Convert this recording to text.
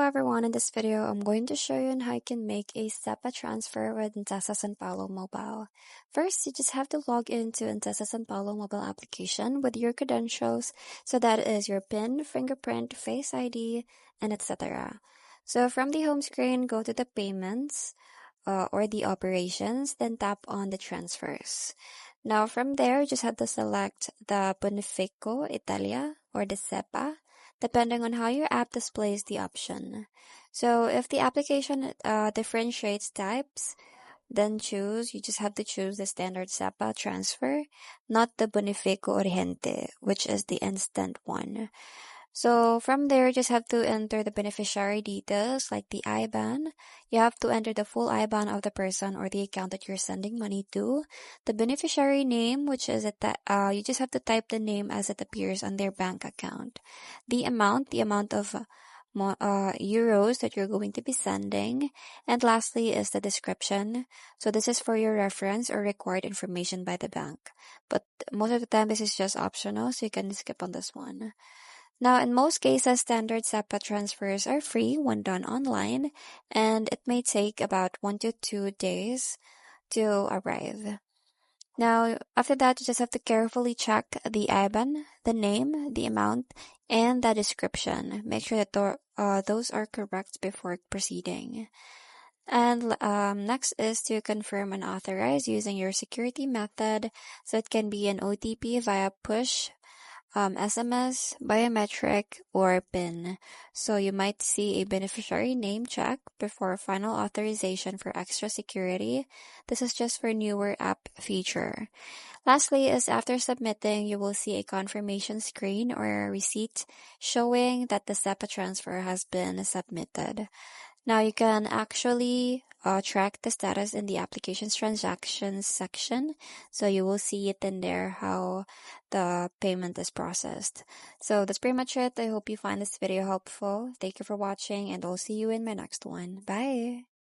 everyone, in this video, I'm going to show you on how you can make a SEPA transfer with Intesa Sanpaolo Mobile. First, you just have to log into Intesa Sanpaolo Mobile application with your credentials, so that is your PIN, fingerprint, Face ID, and etc. So from the home screen, go to the payments or the operations, then tap on the transfers. Now from there, you just have to select the Bonifico Italia or the SEPA, depending on how your app displays the option. So if the application differentiates types, then you just have to choose the standard SEPA transfer, not the Bonifico Oriente, which is the instant one. So from there, just have to enter the beneficiary details like the IBAN. You have to enter the full IBAN of the person or the account that you're sending money to. The beneficiary name, which is you just have to type the name as it appears on their bank account. The amount of euros that you're going to be sending. And lastly is the description. So this is for your reference or required information by the bank. But most of the time, this is just optional, so you can skip on this one. Now, in most cases, standard SEPA transfers are free when done online, and it may take about 1 to 2 days to arrive. Now, after that, you just have to carefully check the IBAN, the name, the amount, and the description. Make sure that those are correct before proceeding. And next is to confirm and authorize using your security method. So it can be an OTP via push, SMS, biometric, or PIN. So you might see a beneficiary name check before final authorization for extra security. This is just for newer app feature. Lastly is after submitting, you will see a confirmation screen or a receipt showing that the SEPA transfer has been submitted. Now you can actually track the status in the application's transactions section. So you will see it in there how the payment is processed. So that's pretty much it. I hope you find this video helpful. Thank you for watching, and I'll see you in my next one. Bye!